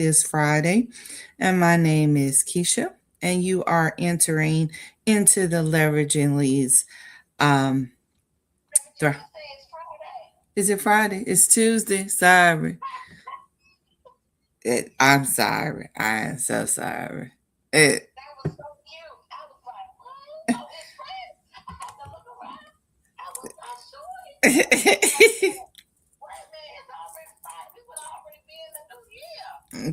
It's Friday, and my name is Keisha, and you are entering into the Leveraging Leads. Um, thr- is it Friday? It's Tuesday. Sorry. I'm sorry. I am so sorry. It,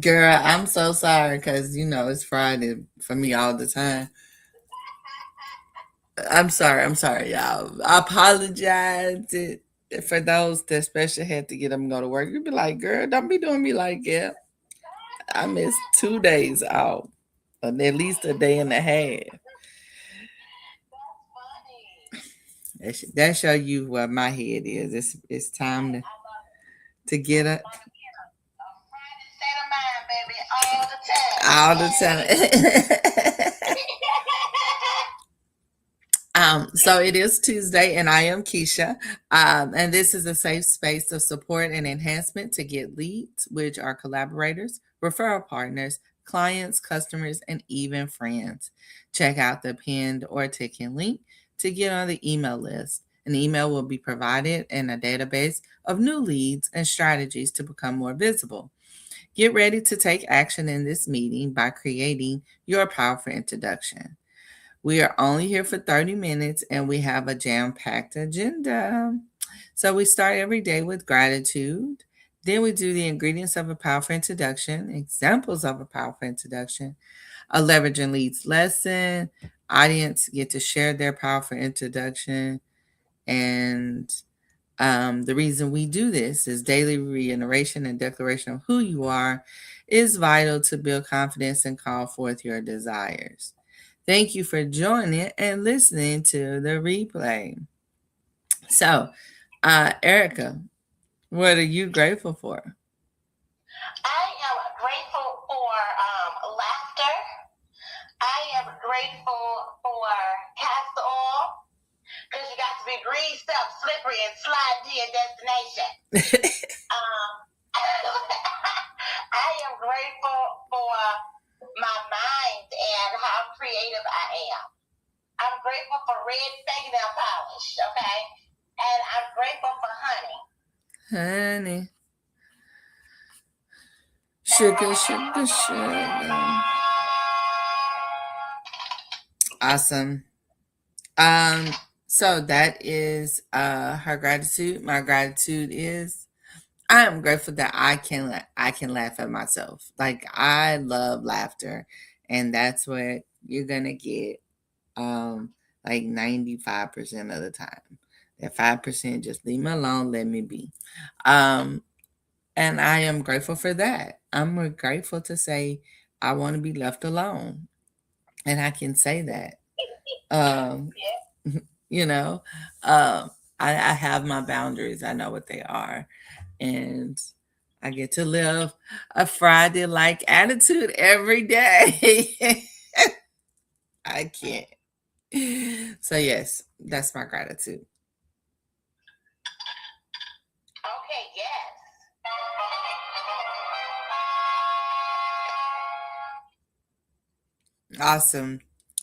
Girl, I'm so sorry because it's Friday for me all the time. I'm sorry, y'all. I apologize for those that especially had to get them to go to work. You'd be like, girl, don't be doing me like that. I missed 2 days off, or at least a day and a half. That show you where my head is. It's time to get up all the time. So it is Tuesday, and I am Keisha. And this is a safe space of support and enhancement to get leads, which are collaborators, referral partners, clients, customers, and even friends. Check out the pinned or ticking link to get on the email list. An email will be provided in a database of new leads and strategies to become more visible. Get ready to take action in this meeting by creating your powerful introduction. We are only here for 30 minutes and we have a jam packed agenda. So we start every day with gratitude. Then we do the ingredients of a powerful introduction, examples of a powerful introduction, a leveraging leads lesson. Audience get to share their powerful introduction. And the reason we do this is daily reiteration and declaration of who you are is vital to build confidence and call forth your desires. Thank you for joining and listening to the replay. So, Erica, what are you grateful for? I am grateful for laughter. I am grateful for castor oil because you got to be greased up, slippery, and slide to your destination. um, I am grateful for my mind and how creative I am. I'm grateful for red fingernail polish, okay? And I'm grateful for honey. Honey. Sugar, sugar, sugar. Awesome. So that is her gratitude. My gratitude is I am grateful that I can laugh at myself. Like I love laughter, and that's what you're gonna get. Like 95% of the time. That 5% just leave me alone, let me be. Um, and I am grateful for that. I'm grateful to say I want to be left alone, and I can say that. Um, you know, um, I have my boundaries. I know what they are, and I get to live a Friday like attitude every day. I can't. So yes, that's my gratitude. Okay, yes. Awesome.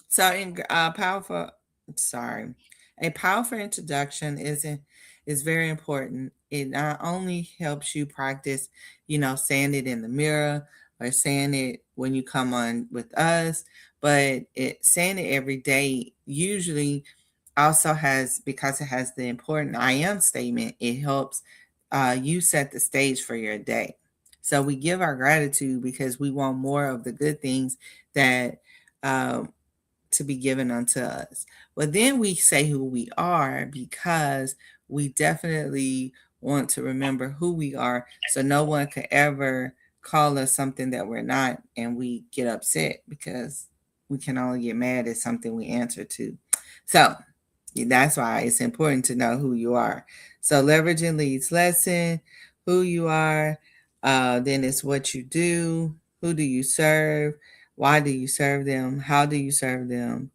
So in powerful, sorry, a powerful introduction is very important. It not only helps you practice, saying it in the mirror or saying it when you come on with us, but it saying it every day usually also has because it has the important I am statement. It helps you set the stage for your day. So we give our gratitude because we want more of the good things that um, to be given unto us. But then we say who we are because we definitely want to remember who we are so no one could ever call us something that we're not and we get upset because we can only get mad at something we answer to. So that's why it's important to know who you are. So leveraging leads lesson, who you are, then it's what you do, who do you serve, why do you serve them, how do you serve them,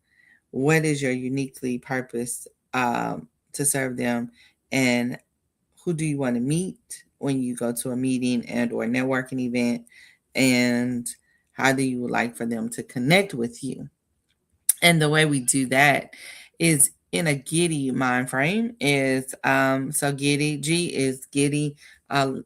what is your uniquely purpose to serve them, and who do you want to meet when you go to a meeting and or networking event, and how do you like for them to connect with you? And the way we do that is in a giddy mind frame. Is so giddy. G is giddy,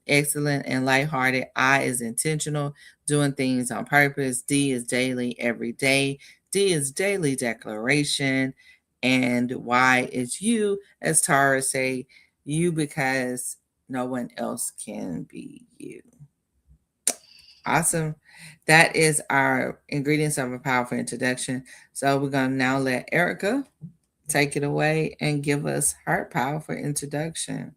excellent and lighthearted. I is intentional, doing things on purpose. D is daily, every day. D is daily declaration, and Y is you, as Tara say, you because no one else can be you. Awesome. That is our ingredients of a powerful introduction. So we're going to now let Erica take it away and give us her powerful introduction.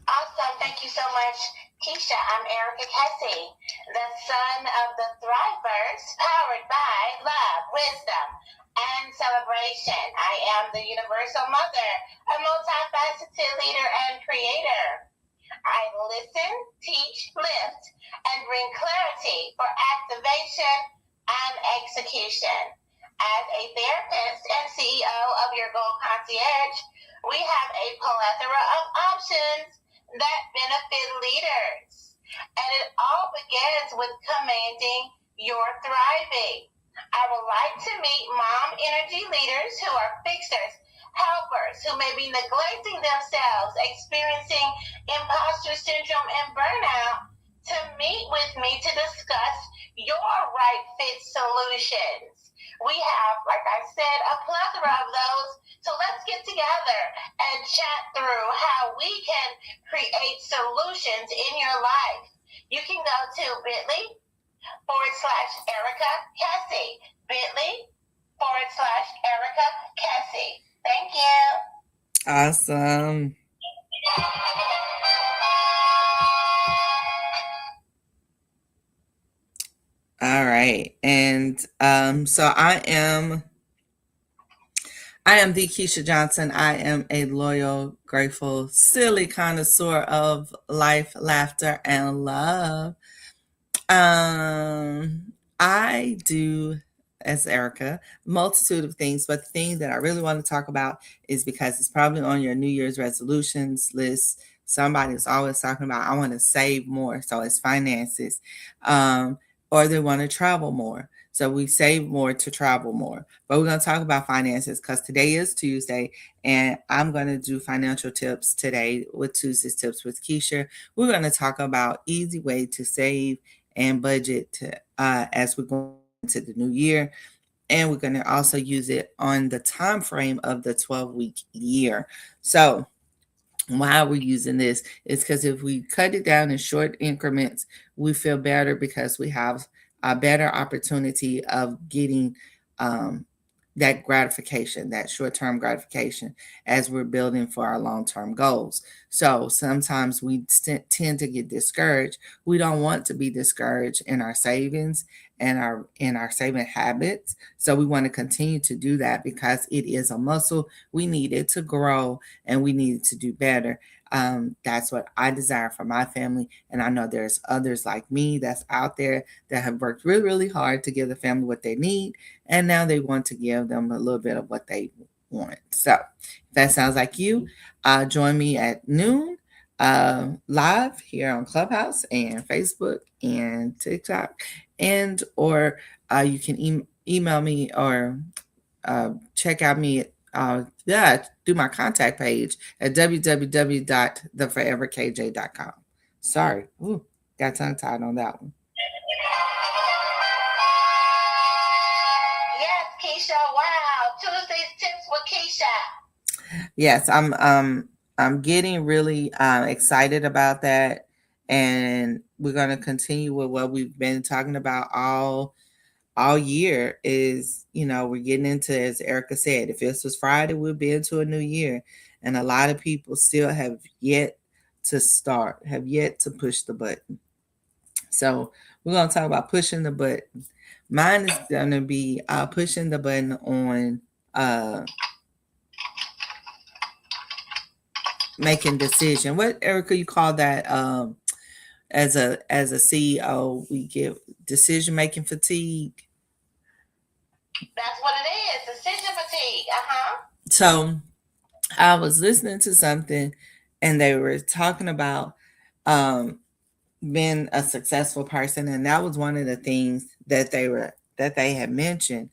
Awesome. Thank you so much, Keisha. I'm Erica Kessie, the son of the Thrivers, powered by love, wisdom, and celebration. I am the universal mother, a multifaceted leader and creator. I listen, teach, lift, and bring clarity for activation and execution. As a therapist and CEO of Your Goal Concierge, we have a plethora of options that benefit leaders. And it all begins with commanding your thriving. I would like to meet mom energy leaders who are fixers, helpers who may be neglecting themselves, experiencing imposter syndrome and burnout, to meet with me to discuss your right fit solutions. We have, like I said, a plethora of those. So let's get together and chat through how we can create solutions in your life. You can go to bit.ly/Erica Kessie. bit.ly/Erica Kessie. Thank you. Awesome. All right. And so I am the Keisha Johnson. I am a loyal, grateful, silly connoisseur of life, laughter, and love. I do, as Erica, a multitude of things, but the thing that I really want to talk about is because it's probably on your New Year's resolutions list. Somebody's always talking about, I want to save more. So it's finances. Or they want to travel more. So we save more to travel more. But we're going to talk about finances because today is Tuesday, and I'm going to do financial tips today with Tuesday's Tips with Keisha. We're going to talk about easy way to save and budget to, as we go into the new year. And we're going to also use it on the time frame of the 12-week year. So why we're using this is because if we cut it down in short increments, we feel better because we have a better opportunity of getting that gratification, that short-term gratification as we're building for our long-term goals. So sometimes we tend to get discouraged. We don't want to be discouraged in our savings and our saving habits. So we want to continue to do that because it is a muscle. We need it to grow and we need it to do better. That's what I desire for my family. And I know there's others like me that's out there that have worked really, really hard to give the family what they need. And now they want to give them a little bit of what they want. So if that sounds like you, join me at noon live here on Clubhouse and Facebook and TikTok. And or you can email me or check out me do my contact page at www.theforeverkj.com. Sorry. Ooh, got tongue tied on that one. Yes, Keisha. Wow. Tuesday's Tips with Keisha. Yes, I'm getting really excited about that. And we're going to continue with what we've been talking about all year is, we're getting into, as Erica said, if this was Friday, we'll be into a new year. And a lot of people still have yet to start, have yet to push the button. So we're going to talk about pushing the button. Mine is going to be pushing the button on making decision. What, Erica, you call that as a CEO, we get decision making fatigue. That's what it is. Decision fatigue. So I was listening to something and they were talking about been a successful person, and that was one of the things that they had mentioned,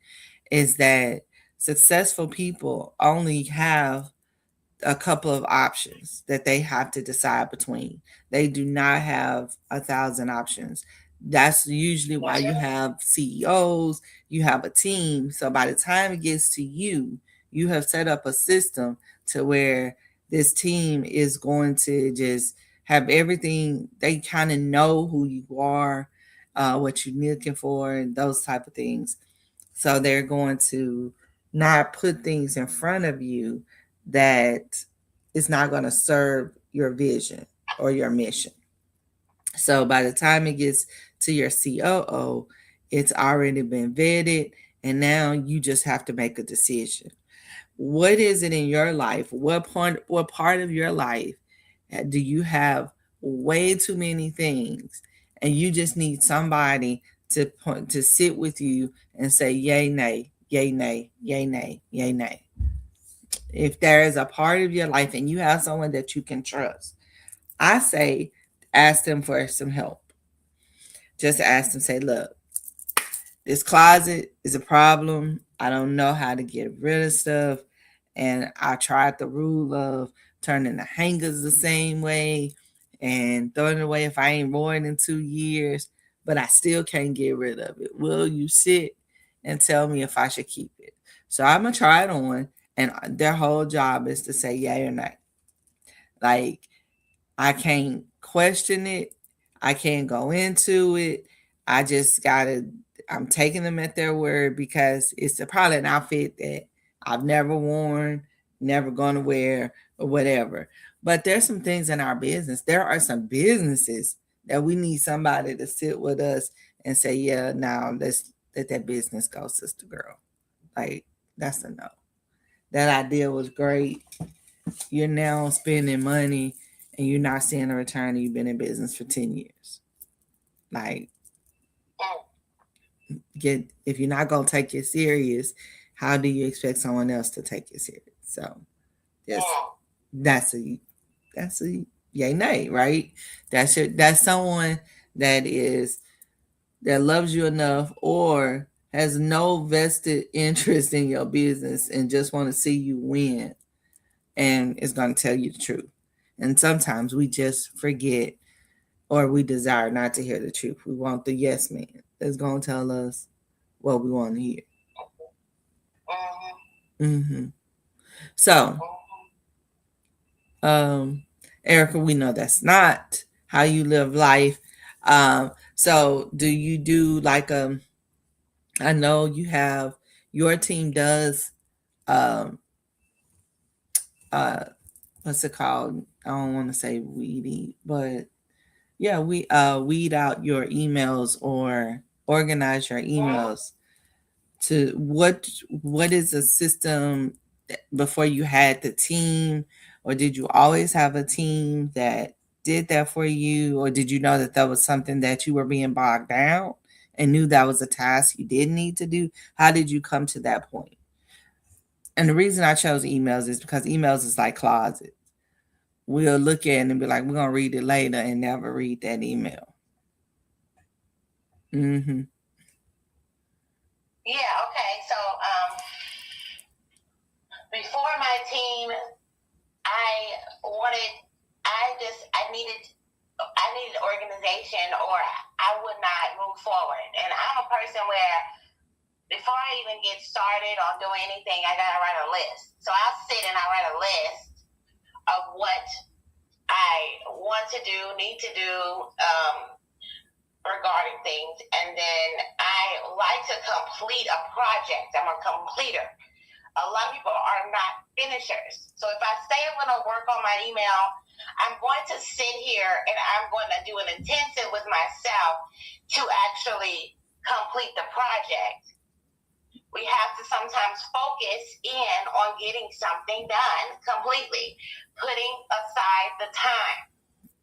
is that successful people only have a couple of options that they have to decide between. They do not have 1,000 options. That's usually why you have CEOs, you have a team. So by the time it gets to you, you have set up a system to where this team is going to just have everything. They kind of know who you are, what you're looking for, and those type of things. So they're going to not put things in front of you that is not going to serve your vision or your mission. So by the time it gets to your COO, it's already been vetted, and now you just have to make a decision. What is it in your life? What part of your life do you have way too many things, and you just need somebody to sit with you and say yay, nay, yay, nay, yay, nay, yay, nay. If there is a part of your life and you have someone that you can trust, I say ask them for some help. Just ask them, say, look, this closet is a problem. I don't know how to get rid of stuff. And I tried the rule of turning the hangers the same way and throwing it away if I ain't worn in 2 years, but I still can't get rid of it. Will you sit and tell me if I should keep it? So I'm going to try it on, and their whole job is to say yay or nay. Like, I can't question it. I can't go into it. I just gotta, I'm taking them at their word because it's probably an outfit that I've never worn, never gonna wear, or whatever. But there's some things in our business. There are some businesses that we need somebody to sit with us and say, yeah, now let's let that business go, sister girl. Like, that's a no. That idea was great. You're now spending money and you're not seeing a return, and you've been in business for 10 years. Like, if you're not gonna take it serious, how do you expect someone else to take it serious? So yes, that's a yay nay, right? That's someone that loves you enough or has no vested interest in your business and just want to see you win, and is going to tell you the truth. And sometimes we just forget, or we desire not to hear the truth. We want the yes man that's going to tell us what we want to hear. Mm-hmm. So, Erica, we know that's not how you live life. So do you do like I know you have, your team does what's it called? I don't want to say weeding, but yeah, we weed out your emails or organize your emails. To what is a system before you had the team, or did you always have a team that did that for you, or did you know that that was something that you were being bogged down and knew that was a task you didn't need to do? How did you come to that point? And the reason I chose emails is because emails is like closets. We'll look at it and be like, we're gonna read it later, and never read that email. Mm-hmm. Yeah, okay. So before my team, I needed organization, or I would not move forward. And I'm a person where before I even get started on doing anything, I gotta write a list. So I'll sit and I write a list of what I want to do, need to do, regarding things. And then I like to complete a project. I'm a completer. A lot of people are not finishers. So if I say I'm going to work on my email, I'm going to sit here and I'm going to do an intensive with myself to actually complete the project. We have to sometimes focus in on getting something done completely, putting aside the time.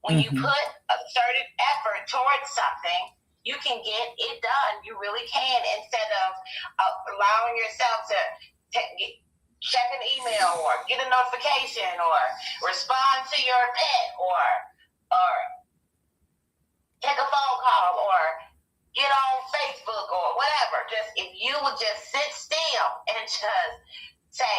When you put a certain effort towards something, you can get it done. You really can, instead of allowing yourself to check an email or get a notification or respond to your pet or take a phone call or get on Facebook or whatever. Just if you would just sit still and just say,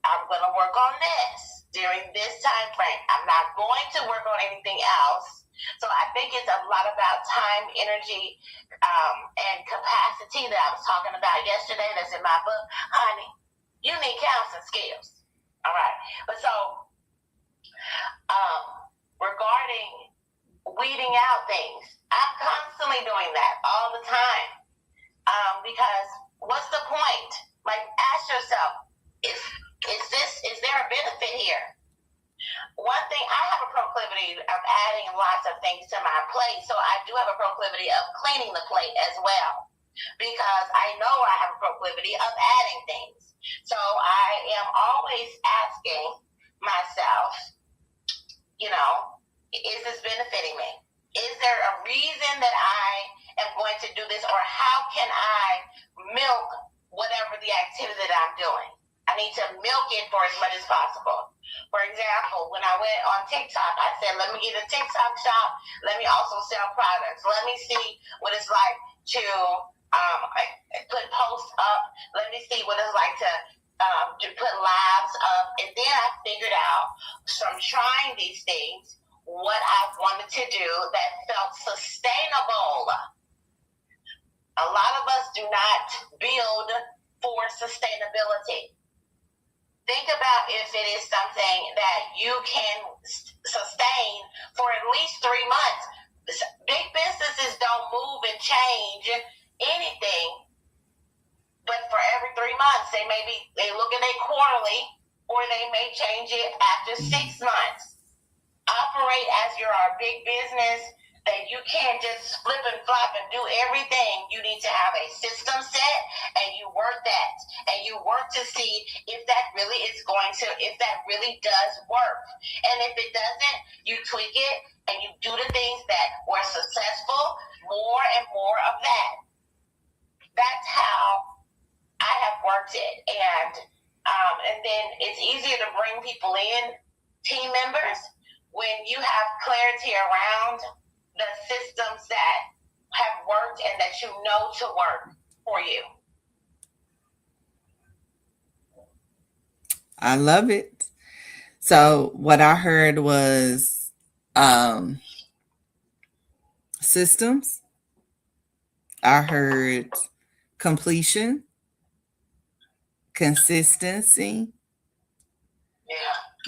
I'm going to work on this during this time frame. I'm not going to work on anything else. So I think it's a lot about time, energy, and capacity that I was talking about yesterday. That's in my book. Honey, you need counseling skills. All right. But so regarding weeding out things, I'm constantly doing that all the time. Because what's the point? Like, ask yourself, is there a benefit here? One thing, I have a proclivity of adding lots of things to my plate, so I do have a proclivity of cleaning the plate as well, because I know I have a proclivity of adding things. So I am always asking myself, is this benefiting me? Is there a reason that I am going to do this, or how can I milk whatever the activity that I'm doing? I need to milk it for as much as possible. For example, when I went on TikTok, I said, let me get a TikTok shop. Let me also sell products. Let me see what it's like to put posts up. Let me see what it's like to put lives up. And then I figured out from trying these things what I wanted to do that felt sustainable. A lot of us do not build for sustainability. Think about if it is something that you can sustain for at least 3 months. Big businesses don't move and change anything, but for every 3 months, they look at it quarterly, or they may change it after 6 months. Operate as you're a big business, that you can't just flip and flop and do everything. You need to have a system set, and you work that, and you work to see if that really does work. And if it doesn't, you tweak it and you do the things that were successful, more and more of that. That's how I have worked it. And then it's easier to bring people in, team members, when you have clarity around the systems that have worked and that you know to work for you. I love it. So what I heard was systems. I heard completion, consistency,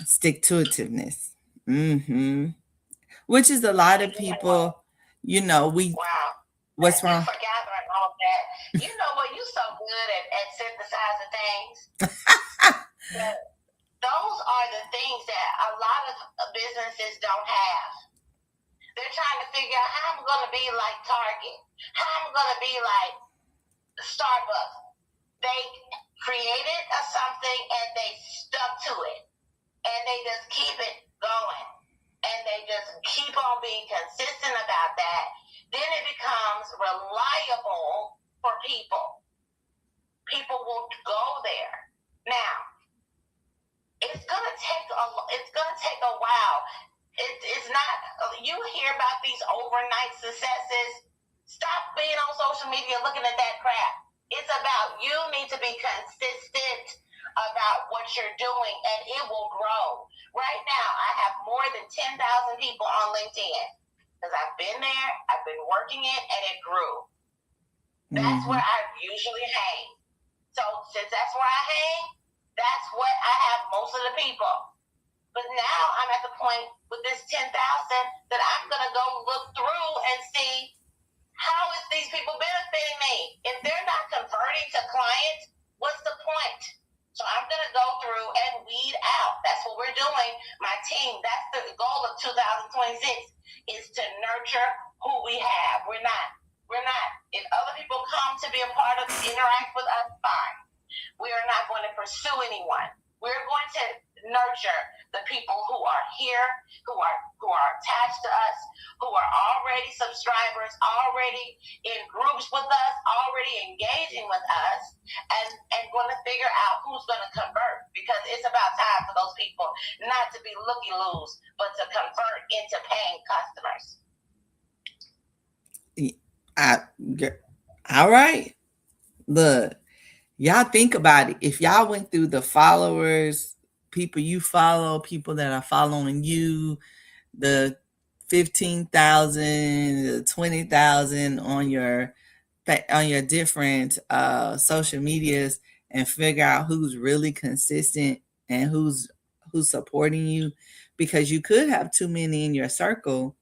stick-to-itiveness. Which is a lot of people, what's wrong? For gathering all of that. You know what? You're so good at synthesizing things. Those are the things that a lot of businesses don't have. They're trying to figure out how I'm going to be like Target, how I'm going to be like Starbucks. They created something and they stuck to it, and they just keep it going, and they just keep on being consistent about that. Then it becomes reliable for people. People will go there. Now, it's gonna take a while. It's not. You hear about these overnight successes. Stop being on social media looking at that crap. It's about you need to be consistent about what you're doing, and it will grow. Right now, I have more than 10,000 people on LinkedIn because I've been there, I've been working it, and it grew. That's where I usually hang. So since that's where I hang, that's what I have most of the people. But now I'm at the point with this 10,000 that I'm going to go look through and see how is these people benefiting me. If they're not converting to clients, what's the point? So I'm going to go through and weed out. That's what we're doing. My team, that's the goal of 2026, is to nurture who we have. We're not. If other people come to be a part of, interact with us, fine. We are not going to pursue anyone. We're going to nurture the people who are here, who are attached to us, who are already subscribers, already in groups with us, already engaging with us, and going to figure out who's going to convert, because it's about time for those people not to be looky-loos, but to convert into paying customers. All right. Look, y'all think about it. If y'all went through the followers, people you follow, people that are following you, the 15,000, the 20,000 on your different social medias, and figure out who's really consistent and who's supporting you, because you could have too many in your circle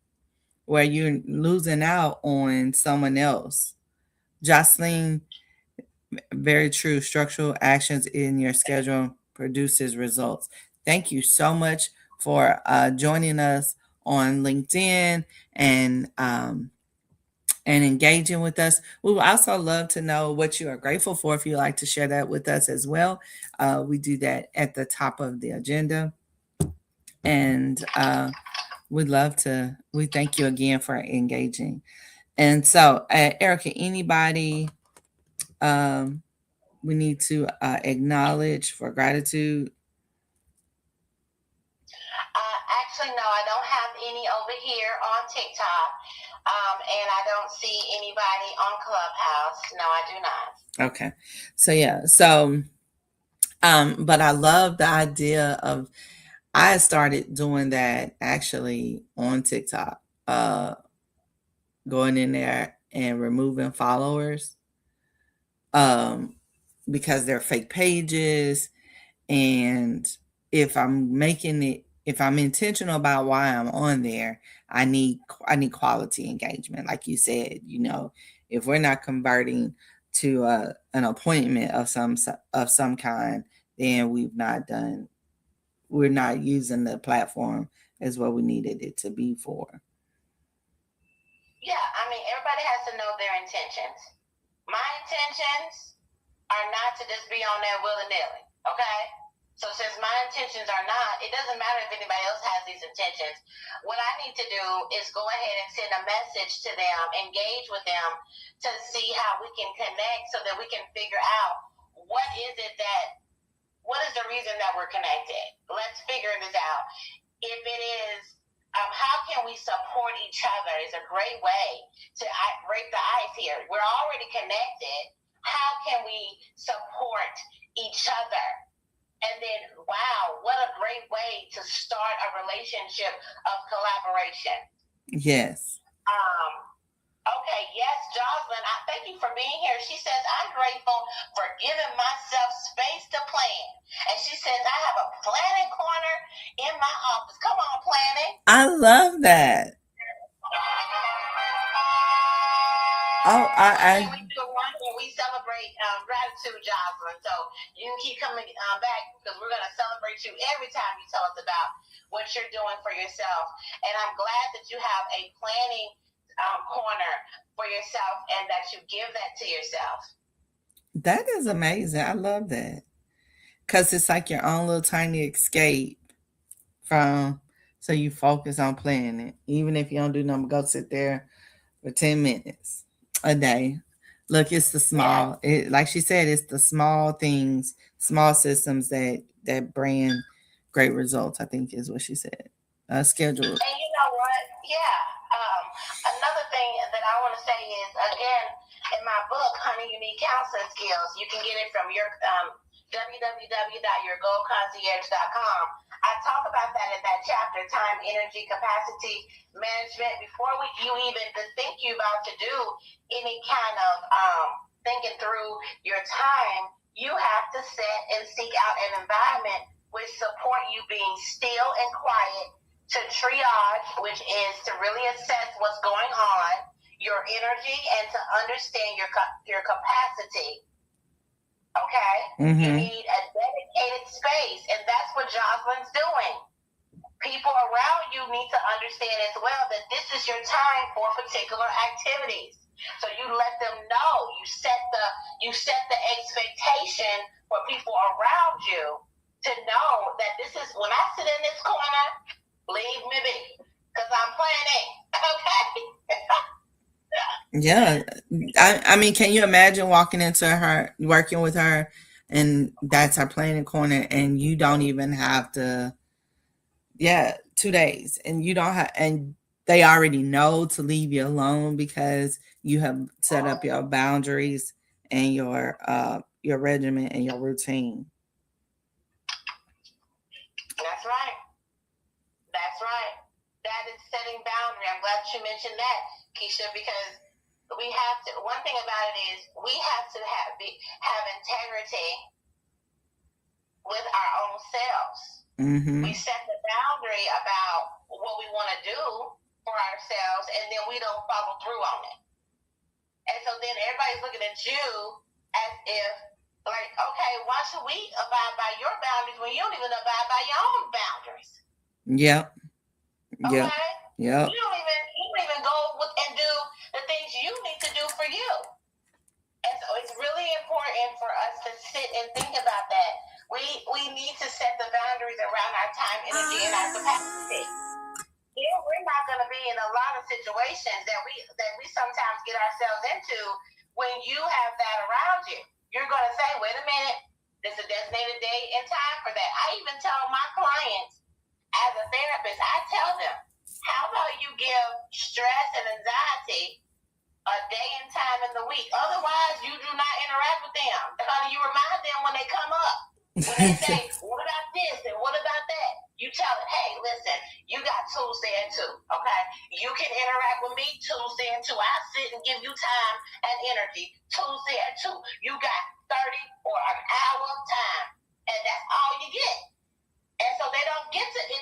where you're losing out on someone else. Jocelyn, very true. Structural actions in your schedule produces results. Thank you so much for joining us on LinkedIn and engaging with us. We would also love to know what you are grateful for. If you'd like to share that with us as well, we do that at the top of the agenda. And we thank you again for engaging. And so, Erica, anybody we need to acknowledge for gratitude? Actually, no, I don't have any over here on TikTok. And I don't see anybody on Clubhouse. No, I do not. Okay. So yeah. So but I love the idea of, I started doing that actually on TikTok, going in there and removing followers because they're fake pages. And if I'm intentional about why I'm on there, I need quality engagement. Like you said, if we're not converting to an appointment of some kind, then we're not using the platform as what we needed it to be for. Yeah, I mean, everybody has to know their intentions. My intentions are not to just be on there willy-nilly, okay? So since my intentions are not, it doesn't matter if anybody else has these intentions. What I need to do is go ahead and send a message to them, engage with them to see how we can connect so that we can figure out what is the reason that we're connected. Let's figure this out. If it is, how can we support each other is a great way to break the ice here. We're already connected. How can we support each other? And then, wow, what a great way to start a relationship of collaboration. Yes. Okay, yes, Jocelyn, I thank you for being here. She says, I'm grateful for giving myself space to plan. And she says, I have a planning corner in my office. Come on, planning. I love that. We do one where we celebrate gratitude, Jocelyn. So you can keep coming back because we're going to celebrate you every time you tell us about what you're doing for yourself. And I'm glad that you have a planning corner for yourself and that you give that to yourself. That is amazing. I love that. Because it's like your own little tiny escape so you focus on playing it. Even if you don't do nothing, go sit there for 10 minutes a day. Look, it's the small, like she said, it's the small things, small systems that bring great results, I think is what she said. Schedule. And you know what? Yeah. Another thing that I want to say is, again, in my book, Honey, You Need Counseling Skills, you can get it from your www.yourgoalconcierge.com. I talk about that in that chapter, time, energy, capacity management. Before you even think you're about to do any kind of thinking through your time, you have to set and seek out an environment which support you being still and quiet, to triage, which is to really assess what's going on, your energy, and to understand your capacity. Okay? Mm-hmm. You need a dedicated space, and that's what Jocelyn's doing. People around you need to understand as well that this is your time for particular activities. So you let them know. You set the expectation for people around you to know that this is, when I sit in this corner, leave me be, because I'm planning. Okay? Yeah. I mean, can you imagine walking into her, working with her, and that's her planning corner, and you don't even have to, 2 days, and you don't have, and they already know to leave you alone because you have set up your boundaries and your regimen and your routine. That's right. That's right. That is setting boundary. I'm glad you mentioned that, Keisha, because we have to. One thing about it is we have to have integrity with our own selves. Mm-hmm. We set the boundary about what we want to do for ourselves, and then we don't follow through on it. And so then everybody's looking at you as if, like, okay, why should we abide by your boundaries when you don't even abide by your own boundaries? Yep. Okay? Yep. You don't even go and do the things you need to do for you. And so it's really important for us to sit and think about that. We need to set the boundaries around our time, energy, and our capacity. We're not going to be in a lot of situations that we sometimes get ourselves into when you have that around you. You're going to say, wait a minute, this is a designated day and time for that. I even tell my clients, as a therapist, I tell them, how about you give stress and anxiety a day and time in the week? Otherwise, you do not interact with them. Honey, you remind them when they come up. When they say, what about this and what about that? You tell them, hey, listen, you got Tuesday at 2, okay? You can interact with me Tuesday at 2. I sit and give you time and energy. Tuesday at 2. You got 30 or an hour of time, and that's all you get. And so they don't get to it.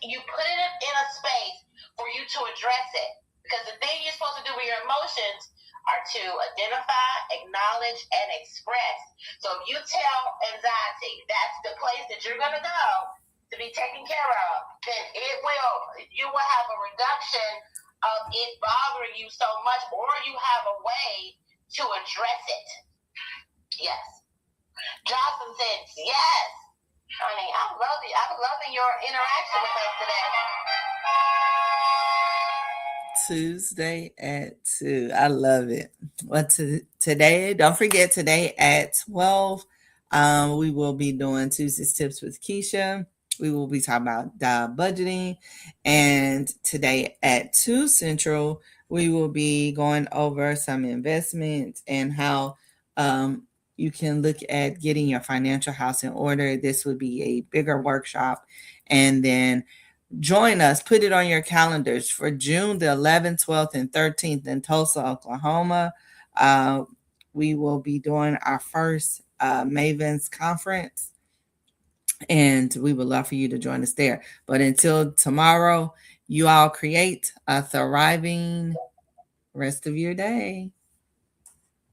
You put it in a space for you to address it. Because the thing you're supposed to do with your emotions are to identify, acknowledge, and express. So if you tell anxiety that's the place that you're going to go to be taken care of, then you will have a reduction of it bothering you so much, or you have a way to address it. Yes. Jocelyn said, yes. Honey, I'm loving your interaction with us today. Tuesday at 2. I love it. Well, today, don't forget, today at 12, we will be doing Tuesday's Tips with Keisha. We will be talking about budgeting. And today at 2 Central, we will be going over some investments and how you can look at getting your financial house in order. This would be a bigger workshop. And then join us, put it on your calendars for June the 11th, 12th, and 13th in Tulsa, Oklahoma. We will be doing our first Mavens conference, and we would love for you to join us there. But until tomorrow, you all create a thriving rest of your day.